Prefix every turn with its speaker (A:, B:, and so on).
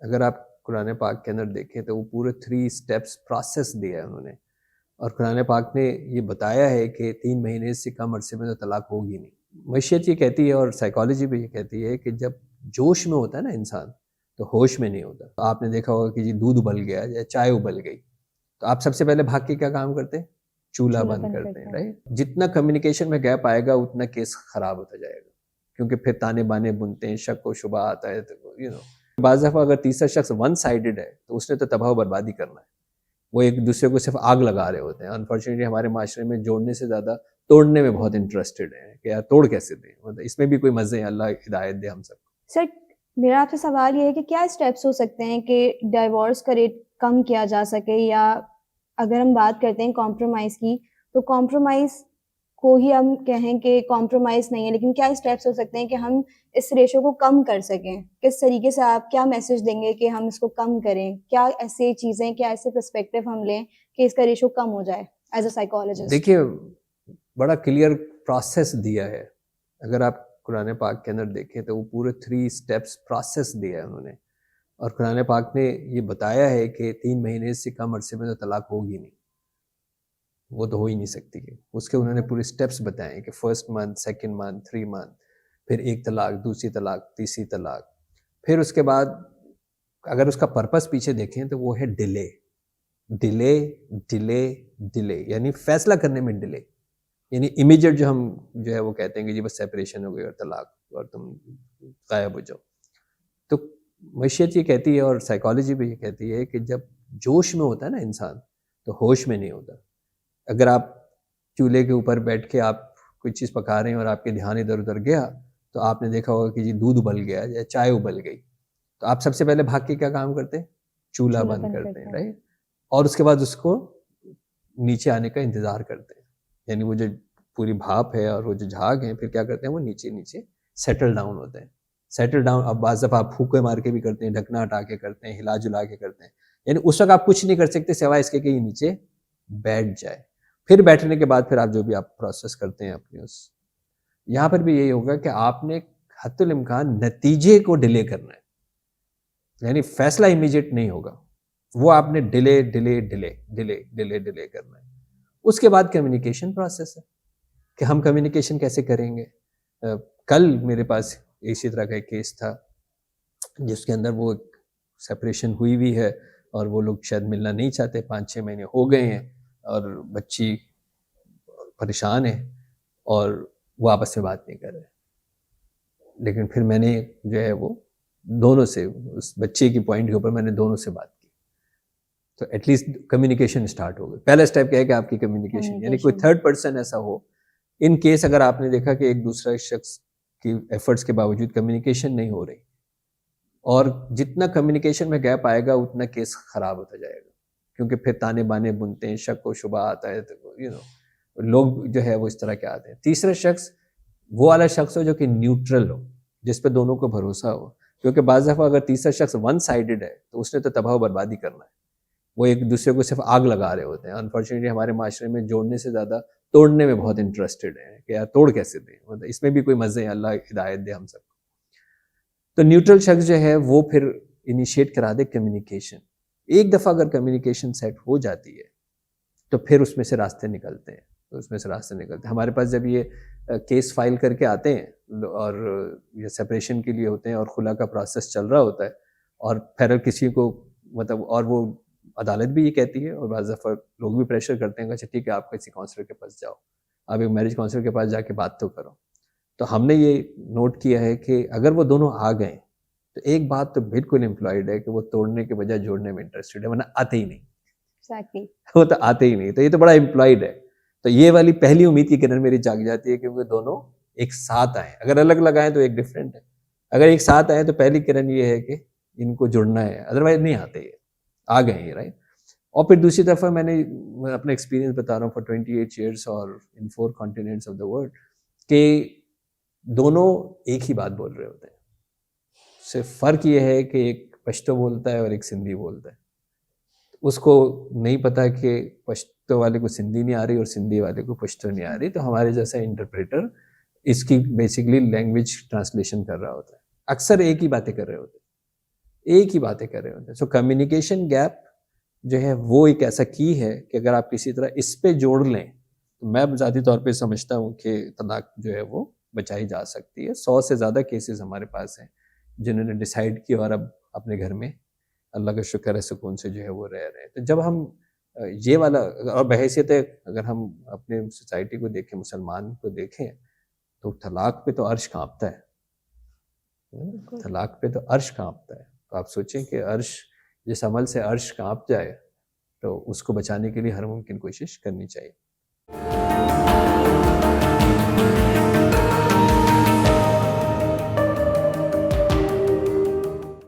A: अगर आप कुरान पाक के अंदर देखें तो वो पूरे 3 स्टेप्स प्रोसेस दिया है उन्होंने। और कुरान पाक ने ये बताया है कि 3 महीने से कम अरसे में तो तलाक होगी नहीं। मईशत ये कहती है और साइकोलॉजी भी ये कहती है कि जब जोश में होता है ना इंसान, तो होश में नहीं होता। तो आपने देखा होगा कि जी दूध उबल गया या चाय उबल गई, तो आप सबसे पहले भाग के क्या काम करते हैं? चूल्हा
B: चूल्हा
A: बंद
B: बंद
A: करते
B: करते
A: हैं,
B: हैं।
A: राइट? जितना कम्युनिकेशन में गैप आएगा उतना केस खराब होता जाएगा, क्योंकि फिर ताने-बाने बुनते हैं, शक व शुबा आता है, तो बाज़ दफ़ा अगर तीसरा शख्स वन साइडेड है, तो उसने तो तबाह बर्बादी करना है। वो एक दूसरे को सिर्फ आग लगा रहे होते हैं। अनफॉर्चुनेटली हमारे माशरे में जोड़ने से ज़्यादा तोड़ने में बहुत इंटरेस्टेड हैं कि यार तोड़ कैसे दें, मतलब इसमें भी कोई मज़े हैं, अल्लाह हिदायत दे हम सबको।
B: सर, मेरा आपसे सवाल ये है कि क्या स्टेप्स हो सकते हैं कि डाइवोर्स का रेट कम किया जा सके, या अगर हम बात करते हैं कॉम्प्रोमाइज़ की, तो कॉम्प्रोमाइज़ को ही हम कहें कि कॉम्प्रोमाइज़ नहीं है, लेकिन क्या स्टेप्स हो सकते हैं कि हम इस रेशो को कम कर सकें? किस तरीके से आप क्या मैसेज देंगे कि हम इसको कम करें? क्या ऐसी चीज़ें, क्या ऐसे पर्सपेक्टिव हम लें कि इसका रेशो कम हो जाए एज़ अ साइकोलॉजिस्ट?
A: देखिए, बड़ा क्लियर प्रोसेस दिया है। अगर आप कुरान पाक के अंदर देखें तो वो पूरे 3 स्टेप्स प्रोसेस दिया है उन्होंने। और कुरान पाक ने ये बताया है कि 3 महीने से कम अरसे में तो तलाक होगी नहीं। वो तो हो ही नहीं सकती है। उसके उन्होंने पूरे स्टेप्स बताए हैं कि first month, second month, 3 month, फिर 1 तलाक, दूसरी तलाक, तीसरी तलाक। फिर उसके बाद अगर उसका पर्पस पीछे देखें तो वो है डिले। डिले, डिले, डिले, यानी फैसला करने में डिले। यानी इमीडिएट जो है वो कहते हैं कि जी बस सेपरेशन हो गई और तलाक और तुम गायब हो जाओ। तो मईशत ये कहती है और साइकोलॉजी भी ये कहती है कि जब जोश में होता है ना इंसान, तो होश में नहीं होता। अगर आप चूल्हे के ऊपर बैठ के आप कोई चीज़ पका रहे हैं और आपके ध्यान इधर-उधर गया, तो आपने देखा होगा कि जी दूध उबल गया या चाय उबल गई, तो आप सबसे पहले भाग के क्या काम करते हैं? चूल्हा
B: चूल्हा
A: बंद
B: बंद
A: करते हैं,
B: करते हैं।
A: राइट? और उसके बाद उसको नीचे आने का इंतज़ार करते हैं। यानी वो जो पूरी भाप है और वो जो झाग है, फिर क्या करते हैं वो नीचे-नीचे सेटल डाउन होते हैं। सेटल डाउन अब बाज़ दफ़ा आप फूँके मार के भी करते हैं, ढकना हटा के करते हैं, हिला-जुला के करते हैं। यानी उस वक़्त आप कुछ नहीं कर सकते सिवाय इसके कि ये नीचे बैठ जाए। फिर बैठने के बाद फिर आप जो भी आप प्रोसेस करते हैं अपनी उस यहाँ पर भी यही होगा कि आपने हत्तुल इम्कान नतीजे को डिले करना है। यानी फैसला इमीडिएट नहीं होगा। वो आपने delay, delay, delay, delay, delay, delay करना है। उसके बाद कम्युनिकेशन प्रोसेस है कि हम कम्युनिकेशन कैसे करेंगे। कल मेरे पास इसी तरह का एक केस था जिसके अंदर वो सेपरेशन हुई हुई है और वो लोग शायद मिलना नहीं चाहते, 5-6 महीने हो गए हैं और बच्ची परेशान है और वो आपस में बात नहीं कर रहे। लेकिन फिर मैंने जो है वो दोनों से उस बच्चे की पॉइंट के ऊपर मैंने दोनों से बात की। तो एटलीस्ट कम्युनिकेशन स्टार्ट हो गई। पहला स्टेप क्या है कि आपकी कम्युनिकेशन, यानी कोई
B: कम्युनिकेशन।
A: थर्ड पर्सन ऐसा हो, इन केस अगर आपने देखा कि एक दूसरा शख्स की एफर्ट्स के बावजूद कम्युनिकेशन नहीं हो रही, और जितना कम्युनिकेशन में गैप आएगा उतना केस खराब होता जाएगा, क्योंकि फिर ताने बाने बुनते हैं, शक व शुबा आता है, तो लोग जो है वो इस तरह के आते हैं। तीसरा शख्स वो वाला शख्स हो जो कि न्यूट्रल हो, जिस पे दोनों को भरोसा हो, क्योंकि बाज़ दफ़ा अगर तीसरा शख्स वन साइडेड है तो उसने तो तबाह बर्बादी करना है। वो एक दूसरे को सिर्फ आग लगा रहे होते हैं। अनफॉर्चुनेटली हमारे माशरे में जोड़ने से ज़्यादा तोड़ने में बहुत इंटरेस्टेड हैं कि यार तोड़ कैसे दें, मतलब इसमें भी कोई मज़े हैं, अल्लाह हिदायत दे हम सबको। तो न्यूट्रल शख्स जो है वो फिर इनिशिएट करा दे कम्युनिकेशन। एक दफ़ा अगर कम्युनिकेशन सेट हो जाती है तो फिर उसमें से रास्ते निकलते हैं, तो उसमें से रास्ते निकलते हैं। हमारे पास जब ये केस फाइल करके आते हैं और ये सेपरेशन के लिए होते हैं और खुला का प्रोसेस चल रहा होता है, और फिर किसी को मतलब, और वो अदालत भी ये कहती है और बाज़ दफ़ा लोग भी प्रेशर करते हैं कि अच्छा ठीक है, आप किसी काउंसलर के पास जाओ, आप एक मैरिज काउंसलर के पास जाके बात तो करो। तो हमने ये नोट किया है कि अगर वो दोनों आ गए, तो एक बात तो बिल्कुल इम्प्लॉयड है कि वो तोड़ने के बजाय जोड़ने में इंटरेस्टेड है, वरना आते ही नहीं।
B: एग्ज़ैक्टली।
A: वो तो आते ही नहीं, तो ये तो बड़ा इम्प्लॉयड है। तो ये वाली पहली उम्मीद की किरण मेरी जाग जाती है कि वो दोनों एक साथ आएँ। अगर अलग-अलग आएँ तो एक डिफरेंट है। अगर एक साथ आएँ तो पहली किरण ये है कि इनको जुड़ना है, अदरवाइज़ नहीं आते ये, आ गए ये, राइट? और फिर दूसरी तरफ़ा मैं अपना एक्सपीरियंस बता रहा हूँ फॉर 28 ईयर्स और इन 4 कॉन्टिनेंट्स ऑफ द वर्ल्ड, कि दोनों एक ही बात बोल रहे होते हैं। सिर्फ़ फ़र्क ये है कि एक पश्तो बोलता है और एक सिंधी बोलता है। उसको नहीं पता कि पश्तो वाले को सिंधी नहीं आ रही और सिंधी वाले को पश्तो नहीं आ रही, तो हमारे जैसा इंटरप्रेटर इसकी बेसिकली लैंग्वेज ट्रांसलेशन कर रहा होता है। अक्सर एक ही बातें कर रहे होते हैं। एक ही बातें कर रहे होते हैं। सो कम्युनिकेशन गैप जो है वो एक ऐसा की है कि अगर आप किसी तरह इस पे जोड़ लें, तो मैं ज़ाती तौर पे समझता हूँ कि तलाक जो है वो बचाई जा सकती है। 100 से ज़्यादा केसेस हमारे पास हैं जिन्होंने डिसाइड किया और अब अपने घर में अल्लाह का शुक्र है सुकून से जो है वो रह रहे हैं। तो जब हम ये वाला और बहैसियत अगर हम अपने सोसाइटी को देखें, मुसलमान को देखें, तो तलाक पे तो अर्श काँपता है।
B: बिल्कुल।
A: तलाक पे तो अर्श काँपता है। तो आप सोचें कि अर्श जिस अमल से अर्श काँप जाए, तो उसको बचाने के लिए हर मुमकिन कोशिश करनी चाहिए।